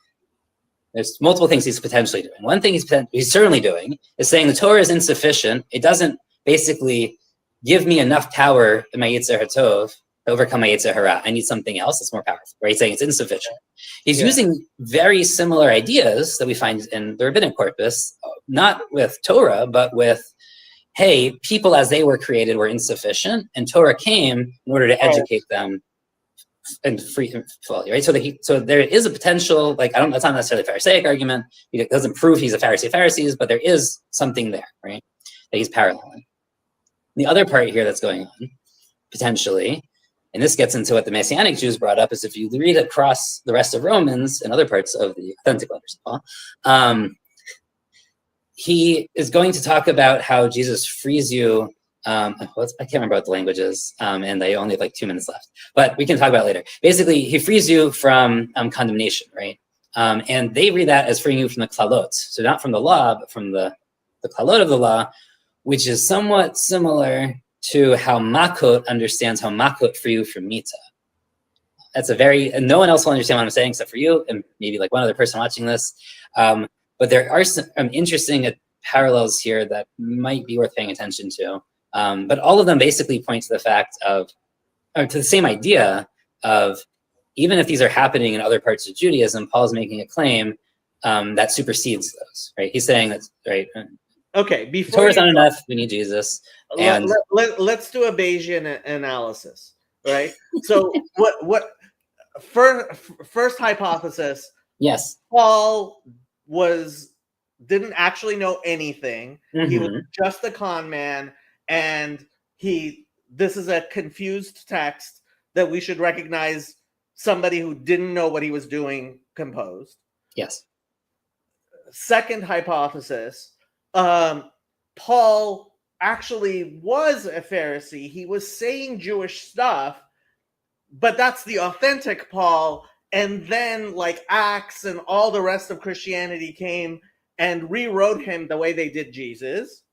There's multiple things he's potentially doing. One thing he's certainly doing is saying the Torah is insufficient. It doesn't basically give me enough power in my Yetzer HaTov to overcome my Yetzer Hara. I need something else that's more powerful, right? He's saying it's insufficient. He's using very similar ideas that we find in the rabbinic corpus, not with Torah, but with, hey, people as they were created were insufficient, and Torah came in order to educate them and free and fully, right? So there is a potential, like, that's not necessarily a Pharisaic argument. It doesn't prove he's a Pharisee of Pharisees, but there is something there, right? That he's paralleling. The other part here that's going on, potentially, and this gets into what the Messianic Jews brought up, is if you read across the rest of Romans and other parts of the authentic letters of Paul, he is going to talk about how Jesus frees you. I can't remember what the language is, and I only have like 2 minutes left, but we can talk about it later. Basically, he frees you from condemnation, right? And they read that as freeing you from the klalot. So not from the law, but from the klalot of the law, which is somewhat similar to how Makot understands how Makot free you from Mita. That's and no one else will understand what I'm saying except for you and maybe like one other person watching this. But there are some interesting parallels here that might be worth paying attention to. But all of them basically point to the fact of, or to the same idea of, even if these are happening in other parts of Judaism, Paul's making a claim that supersedes those, right? He's saying that's right. Okay, before Torah's not enough. We need Jesus. And let's do a Bayesian analysis, right? So what first hypothesis? Yes, Paul didn't actually know anything. Mm-hmm. He was just a con man, and this is a confused text that we should recognize somebody who didn't know what he was doing composed. Yes. Second hypothesis, Paul actually was a Pharisee. He was saying Jewish stuff, but that's the authentic Paul. And then like Acts and all the rest of Christianity came and rewrote him the way they did Jesus.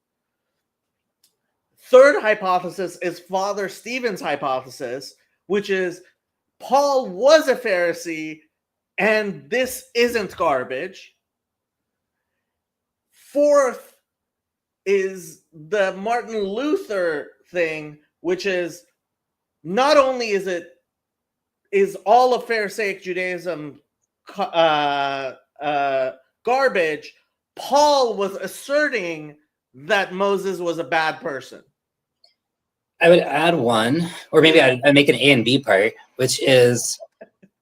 Third hypothesis is Father Stephen's hypothesis, which is Paul was a Pharisee and this isn't garbage. Fourth is the Martin Luther thing, which is not only is all of Pharisaic Judaism garbage, Paul was asserting that Moses was a bad person. I would add one, or maybe I'd make an A and B part, which is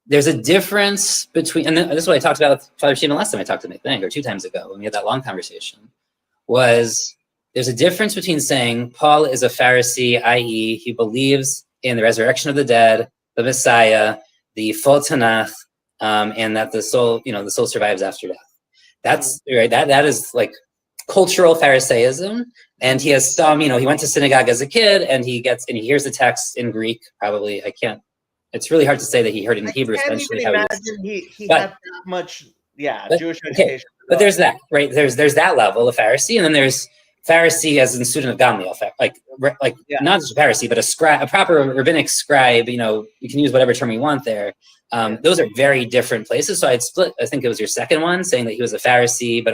there's a difference between, and this is what I talked about with Father Stephen last time I talked to him, I think, or 2 times ago when we had that long conversation, was there's a difference between saying Paul is a Pharisee, i.e. he believes in the resurrection of the dead, the Messiah, the full Tanakh, and that the soul survives after death. That's right. That is like cultural Pharisaism. And he has some, he went to synagogue as a kid, and he hears the text in Greek. Probably, it's really hard to say that he heard it in Hebrew. I can't Essentially, even imagine he had that much, Jewish education. But there's that, right? There's that level of Pharisee, and then there's Pharisee as in student of Gamliel, not just a Pharisee, but a proper rabbinic scribe. You know, you can use whatever term you want there. Those are very different places. So I'd split. I think it was your second one, saying that he was a Pharisee, but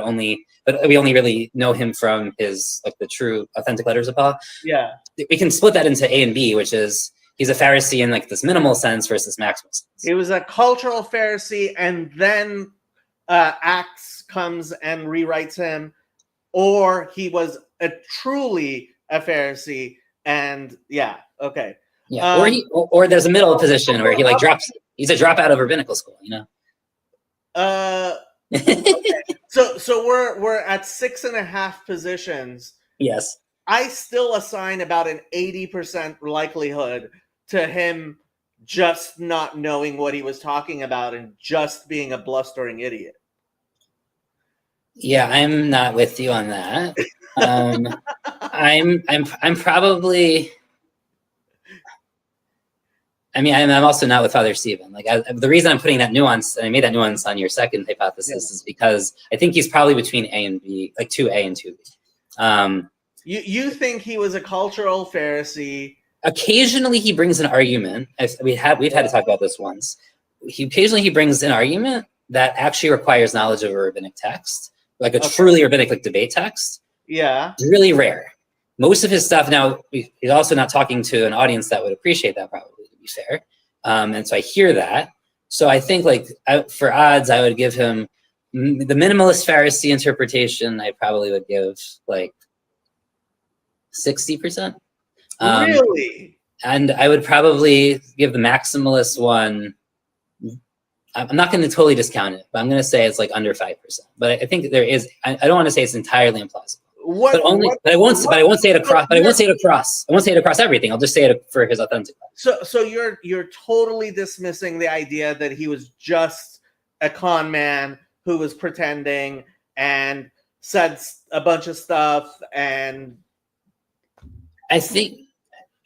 we only really know him from his like the true, authentic letters of Paul. Yeah, we can split that into A and B, which is he's a Pharisee in like this minimal sense versus maximal sense. He was a cultural Pharisee, and then Acts comes and rewrites him. Or he was truly a Pharisee, and okay. Yeah, or there's a middle position where he like drops. He's a dropout of rabbinical school, you know. Okay. So we're at 6.5 positions. Yes. I still assign about an 80% likelihood to him just not knowing what he was talking about and just being a blustering idiot. Yeah, I'm not with you on that. I'm probably. I mean, I'm also not with Father Stephen. Like the reason I'm putting that nuance, and I made that nuance on your second hypothesis, is because I think he's probably between A and B, like 2A and 2B. You think he was a cultural Pharisee? Occasionally, he brings an argument. We've had to talk about this once. Occasionally he brings an argument that actually requires knowledge of a rabbinic text, like a truly rabbinic like debate text. Yeah, it's really rare. Most of his stuff now, he's also not talking to an audience that would appreciate that, probably, to be fair. And so I hear that. So I think like for odds, I would give him the minimalist Pharisee interpretation. I probably would give like 60%. Really? And I would probably give the maximalist one. I'm not going to totally discount it, but I'm going to say it's like under 5%. But I think there is. I don't want to say it's entirely implausible. But I won't say it across. But I won't say it across. I won't say it across everything. I'll just say it for his authentic life. So you're totally dismissing the idea that he was just a con man who was pretending and said a bunch of stuff. And I think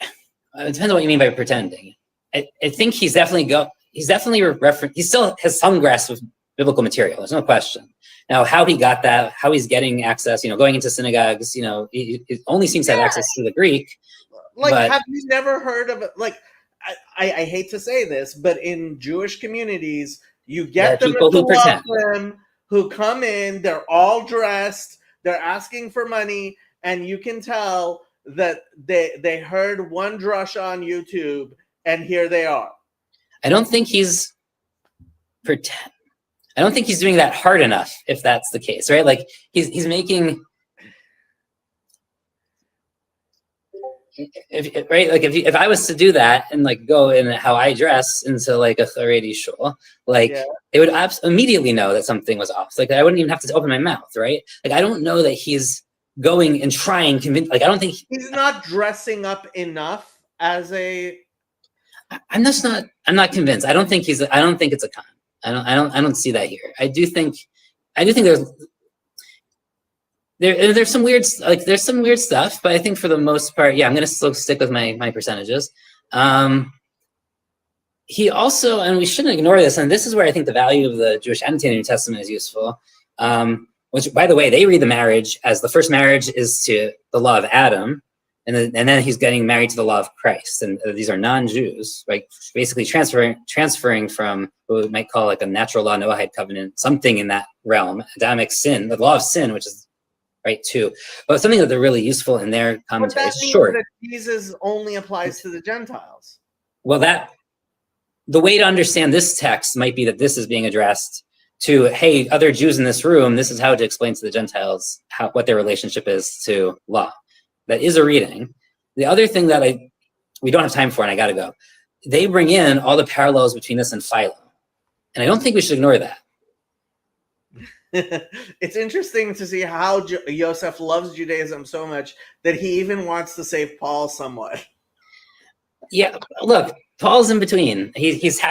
it depends on what you mean by pretending. I think he's definitely he still has some grasp of biblical material. There's no question. Now, how he got that, how he's getting access, going into synagogues, he only seems to have access to the Greek. Have you never heard of it? Like, I hate to say this, but in Jewish communities, you get them who come in, they're all dressed, they're asking for money, and you can tell that they heard one drush on YouTube, and here they are. I don't think he's doing that hard enough, if that's the case, right? Like he's making, if I was to do that and like go in how I dress into like a Haredi shul, they would immediately know that something was off. Like I wouldn't even have to open my mouth, right? Like I don't know that he's going and trying to convince. Like I don't think he's not dressing up enough as a. I'm not convinced. I don't think it's a con. I don't see that here. I do think there's some weird stuff, but I think for the most part, I'm going to still stick with my percentages. He also, and we shouldn't ignore this, and this is where I think the value of the Jewish annotated New Testament is useful. Which, by the way, they read the marriage as the first marriage is to the law of Adam. And then he's getting married to the law of Christ. And these are non-Jews, right? Basically transferring from what we might call like a natural law Noahide covenant, something in that realm, Adamic sin, the law of sin, which is right too. But something that they're really useful in their commentary. But that means that Jesus only applies to the Gentiles. Well, the way to understand this text might be that this is being addressed to, hey, other Jews in this room, this is how to explain to the Gentiles what their relationship is to law. That is a reading. The other thing that we don't have time for, and I got to go, they bring in all the parallels between this and Philo. And I don't think we should ignore that. It's interesting to see how Yosef loves Judaism so much that he even wants to save Paul somewhat. Yeah, look, Paul's in between. He's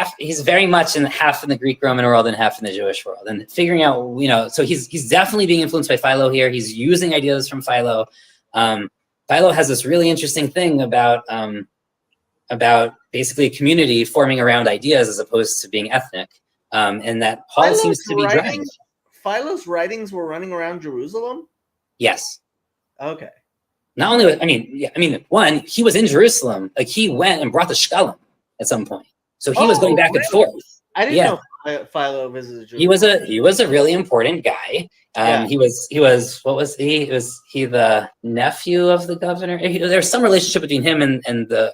very much half in the Greek Roman world and half in the Jewish world. And figuring out, so he's definitely being influenced by Philo here. He's using ideas from Philo. Philo has this really interesting thing about basically a community forming around ideas as opposed to being ethnic, and that Paul seems to be driving. Philo's writings were running around Jerusalem? Yes. Okay. Not only, I mean, one, he was in Jerusalem. Like he went and brought the shkalim at some point. So he was going back and forth. I didn't know Philo visited Jerusalem. He was a really important guy. He was what was he? Was he the nephew of the governor? There was some relationship between him and the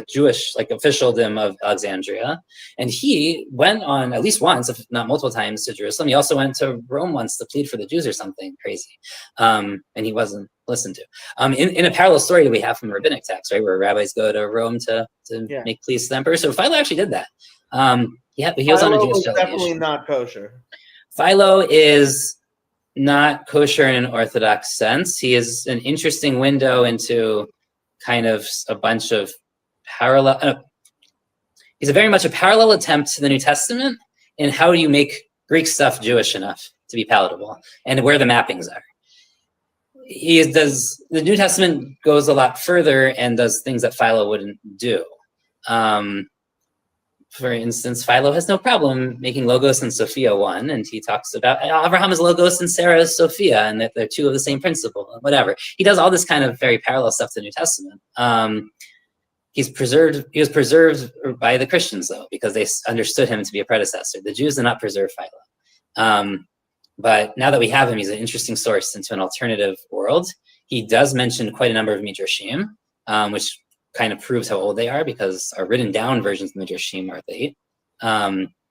Jewish officialdom of Alexandria, and he went on at least once, if not multiple times, to Jerusalem. He also went to Rome once to plead for the Jews or something crazy, and he wasn't listened to. In a parallel story that we have from the rabbinic text, right, where rabbis go to Rome to make pleas to the emperor. So Philo actually did that. But he was on a Jewish delegation. Definitely not kosher. Philo is not kosher in an orthodox sense. He is an interesting window into kind of a bunch of parallel. He's very much a parallel attempt to the New Testament in how do you make Greek stuff Jewish enough to be palatable and where the mappings are. The New Testament goes a lot further and does things that Philo wouldn't do. For instance, Philo has no problem making Logos and Sophia one, and he talks about Abraham is Logos and Sarah is Sophia, and that they're two of the same principle, whatever. He does all this kind of very parallel stuff to the New Testament. He was preserved by the Christians, though, because they understood him to be a predecessor. The Jews did not preserve Philo. But now that we have him, he's an interesting source into an alternative world. He does mention quite a number of Midrashim, which kind of proves how old they are, because our written down versions of Midrashim are late.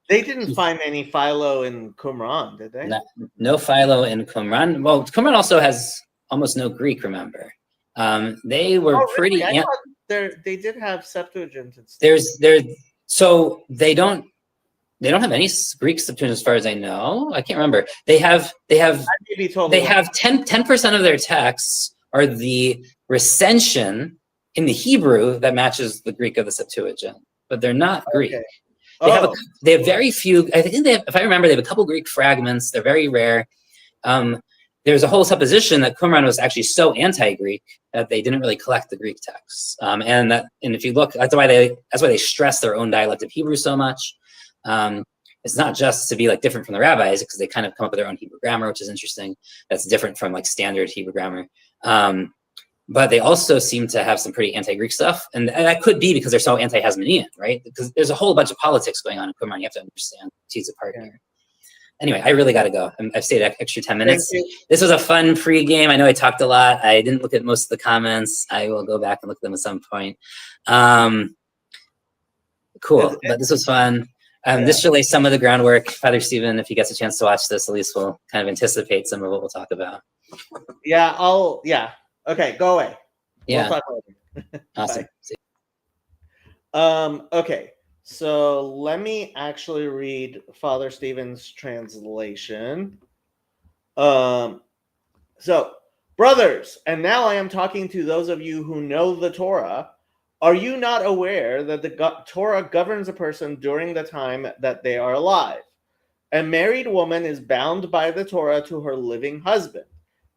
They didn't find any Philo in Qumran, did they? No Philo in Qumran. Well, Qumran also has almost no Greek, remember. They were pretty... I thought they did have Septuagint and stuff. So they don't have any Greek Septuagint as far as I know. I can't remember. They have 10% of their texts are the recension in the Hebrew that matches the Greek of the Septuagint, but they're not Greek. Okay. They have very few. I think if I remember, they have a couple Greek fragments. They're very rare. There's a whole supposition that Qumran was actually so anti-Greek that they didn't really collect the Greek texts. And if you look, that's why they stress their own dialect of Hebrew so much. It's not just to be different from the rabbis, because they kind of come up with their own Hebrew grammar, which is interesting. That's different from standard Hebrew grammar. But they also seem to have some pretty anti-Greek stuff. And that could be because they're so anti-Hasmonean, right? Because there's a whole bunch of politics going on in Qumran. You have to understand, tease apart here. Anyway, I really got to go. I've stayed an extra 10 minutes. This was a fun pre-game. I know I talked a lot. I didn't look at most of the comments. I will go back and look at them at some point. Cool, but this was fun. This should lay some of the groundwork. Father Stephen, if he gets a chance to watch this, at least we'll kind of anticipate some of what we'll talk about. Yeah, okay, go away. Yeah. We'll talk later. Awesome. Okay, so let me actually read Father Stephen's translation. So, brothers, and now I am talking to those of you who know the Torah. Are you not aware that the Torah governs a person during the time that they are alive? A married woman is bound by the Torah to her living husband.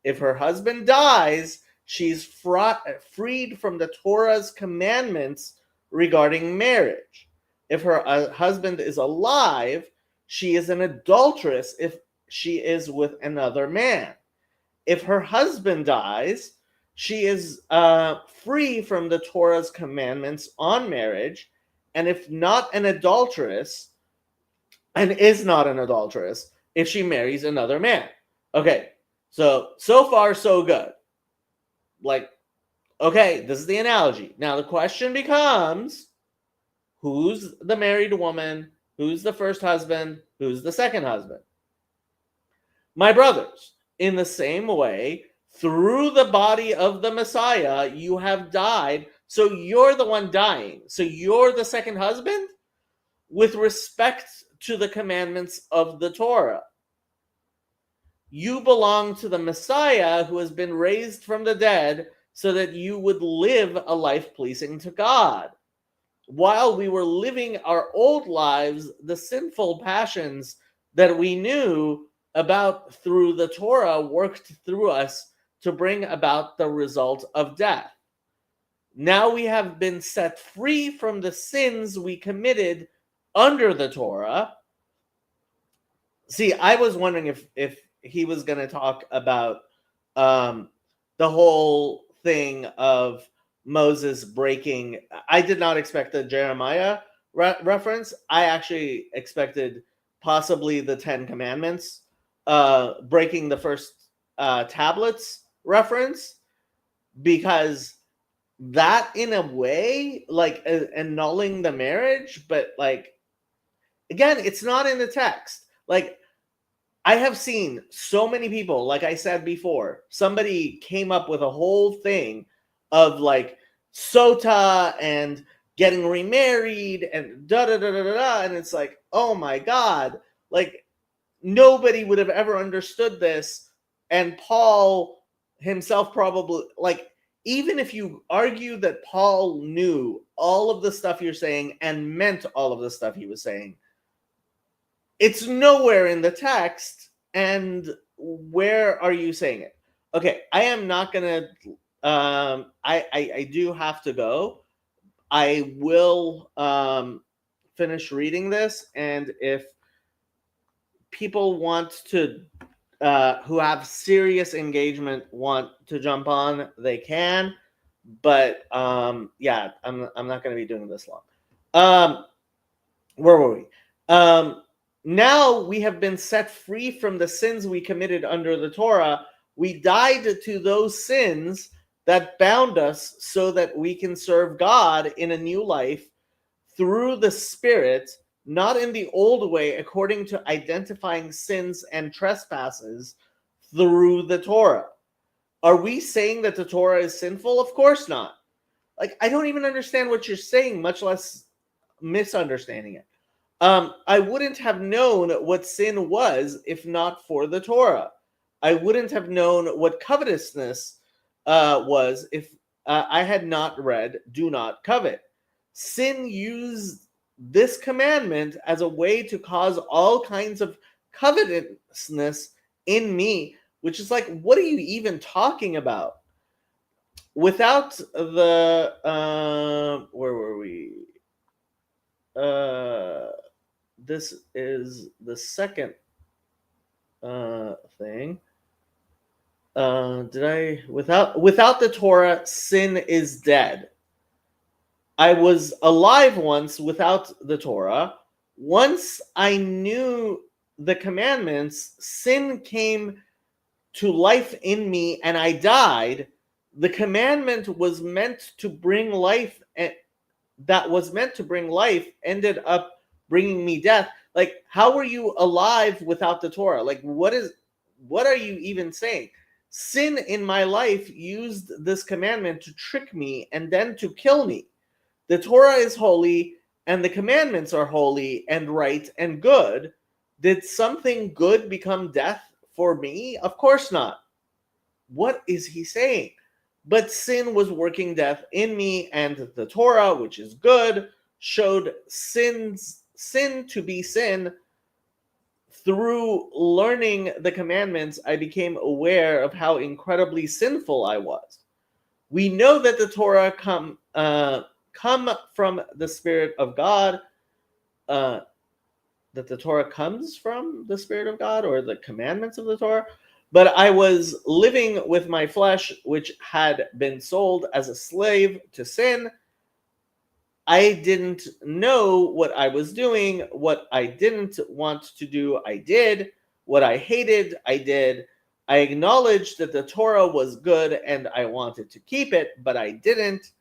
If her husband dies, she's freed from the Torah's commandments regarding marriage. If her husband is alive, she is an adulteress if she is with another man. If her husband dies, she is free from the Torah's commandments on marriage, and if not an adulteress, and is not an adulteress, if she marries another man. Okay, so far so good. Okay, this is the analogy. Now the question becomes, who's the married woman? Who's the first husband? Who's the second husband? My brothers, in the same way, through the body of the Messiah, you have died. So you're the one dying. So you're the second husband with respect to the commandments of the Torah. You belong to the Messiah who has been raised from the dead so that you would live a life pleasing to God. While we were living our old lives, the sinful passions that we knew about through the Torah worked through us to bring about the result of death. Now we have been set free from the sins we committed under the Torah. See, I was wondering if he was going to talk about the whole thing of Moses breaking. I did not expect the Jeremiah reference. I actually expected possibly the Ten Commandments, breaking the first tablets reference, because that in a way, like, annulling the marriage, but like, again, it's not in the text. Like, I have seen so many people, like I said before, somebody came up with a whole thing of like sota and getting remarried and da da da da da da, and it's like, oh my God, like nobody would have ever understood this. And Paul himself probably, like, even if you argue that Paul knew all of the stuff you're saying and meant all of the stuff he was saying, it's nowhere in the text. And where are you saying it? Okay, I am not gonna. I do have to go. I will finish reading this, and if people want to, who have serious engagement, want to jump on, they can. But yeah, I'm not going to be doing this long. Where were we? Now we have been set free from the sins we committed under the Torah. We died to those sins that bound us so that we can serve God in a new life through the Spirit, not in the old way, according to identifying sins and trespasses through the Torah. Are we saying that the Torah is sinful? Of course not. Like, I don't even understand what you're saying, much less misunderstanding it. I wouldn't have known what sin was if not for the Torah. I wouldn't have known what covetousness was if I had not read, do not covet. Sin used this commandment as a way to cause all kinds of covetousness in me, which is like, what are you even talking about? Without the, where were we? This is the second thing. Without the Torah, sin is dead. I was alive once without the Torah. Once I knew the commandments, sin came to life in me and I died. The commandment was meant to bring life, and that was meant to bring life ended up bringing me death. Like, how were you alive without the Torah? Like, what are you even saying? Sin in my life used this commandment to trick me and then to kill me. The Torah is holy and the commandments are holy and right and good. Did something good become death for me? Of course not. What is he saying? But sin was working death in me, and the Torah, which is good, showed sin to be sin. Through learning the commandments, I became aware of how incredibly sinful I was. We know that the Torah come from the Spirit of God, that the Torah comes from the Spirit of God, or the commandments of the Torah. But I was living with my flesh, which had been sold as a slave to sin. I didn't know what I was doing. What I didn't want to do, I did. What I hated, I did. I acknowledged that the Torah was good and I wanted to keep it, but I didn't.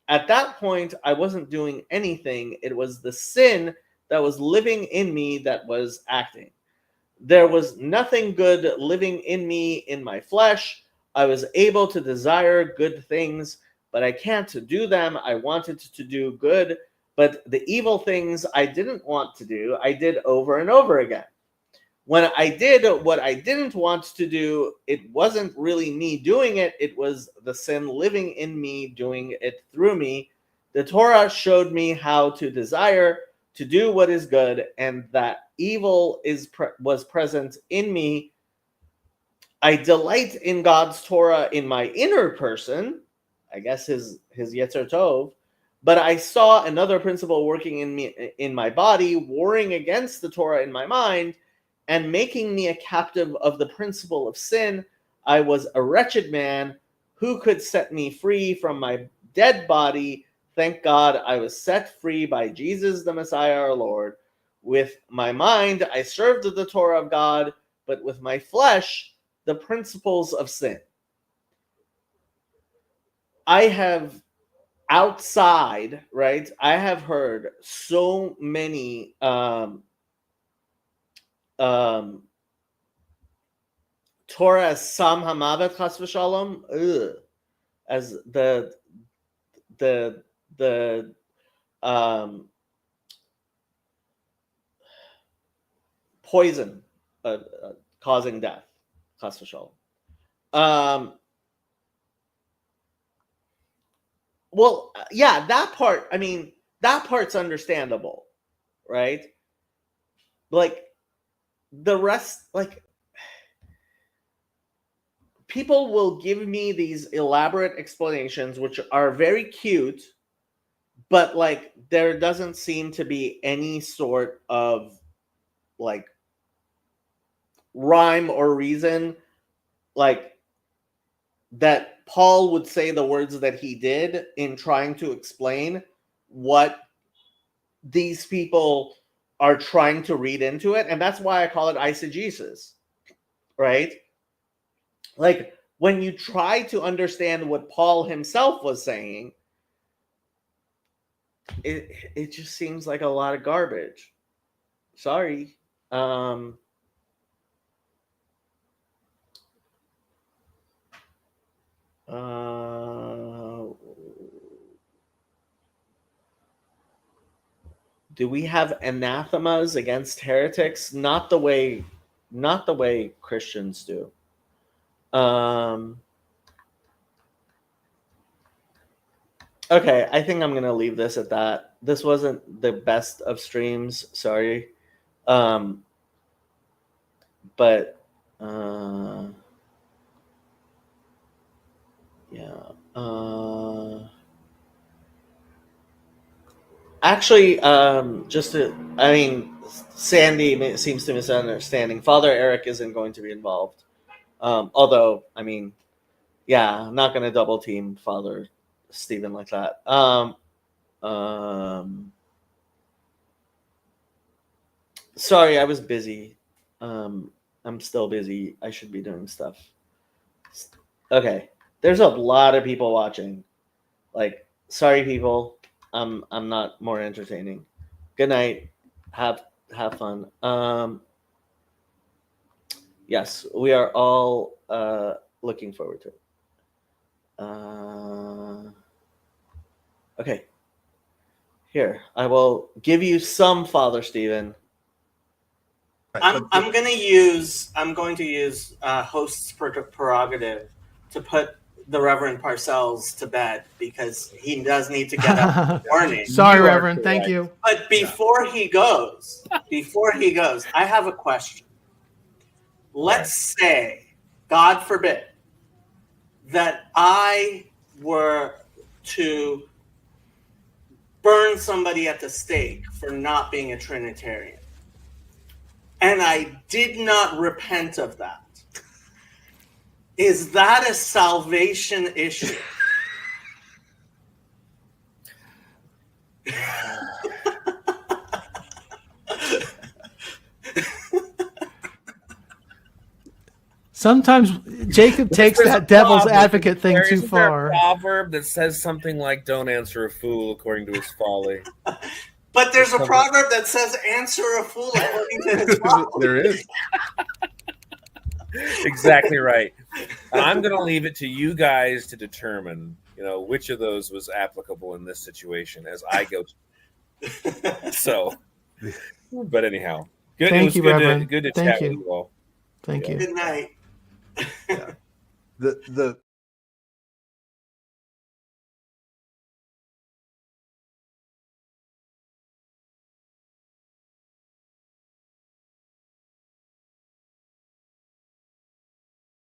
At that point, I wasn't doing anything. It was the sin that was living in me that was acting. There was nothing good living in me in my flesh. I was able to desire good things, but I can't do them. I wanted to do good, but the evil things I didn't want to do, I did over and over again. When I did what I didn't want to do, it wasn't really me doing it. It was the sin living in me, doing it through me. The Torah showed me how to desire to do what is good, and that evil was present in me. I delight in God's Torah in my inner person, I guess his Yetzer Tov, but I saw another principle working in me, in my body, warring against the Torah in my mind, and making me a captive of the principle of sin. I was a wretched man, Who could set me free from my dead body? Thank God I was set free by Jesus the Messiah our Lord. With my mind I served the Torah of God, but with my flesh the principles of sin. I have outside, right? I have heard so many Torah as Sam Hamavet Chas v'Shalom, as the poison causing death, Chas v'Shalom. Well, yeah, that part, I mean, that part's understandable, right? Like, the rest, like, people will give me these elaborate explanations, which are very cute, but, like, there doesn't seem to be any sort of, like, rhyme or reason, like, that Paul would say the words that he did in trying to explain what these people are trying to read into it. And that's why I call it eisegesis, right? Like, when you try to understand what Paul himself was saying, it just seems like a lot of garbage. Sorry. Do we have anathemas against heretics? Not the way Christians do. Okay, I think I'm gonna leave this at that. This wasn't the best of streams, sorry. But yeah. Actually, Sandy seems to be misunderstanding. Father Eric isn't going to be involved. Although, I mean, yeah, I'm not going to double team Father Stephen like that. Sorry, I was busy. I'm still busy. I should be doing stuff. Okay, there's a lot of people watching. Like, sorry, people. I'm not more entertaining. Good night. Have fun. Yes, we are all looking forward to it. Okay. Here, I will give you some, Father Stephen. I'm going to use host's prerogative to put the Reverend Parcells to bed because he does need to get up in the morning. Sorry, Reverend. Thank you. But before he goes, I have a question. Let's say, God forbid, that I were to burn somebody at the stake for not being a Trinitarian. And I did not repent of that. Is that a salvation issue? Sometimes Jacob takes that devil's advocate thing too far. There's a proverb that says something like, don't answer a fool according to his folly. But there's a proverb that says, answer a fool according to his folly. There is. Exactly right. I'm going to leave it to you guys to determine, which of those was applicable in this situation as I go. So, but anyhow, good. Thank you, Reverend. Good to Thank chat you. with you all. Thank you. Good night. Yeah. The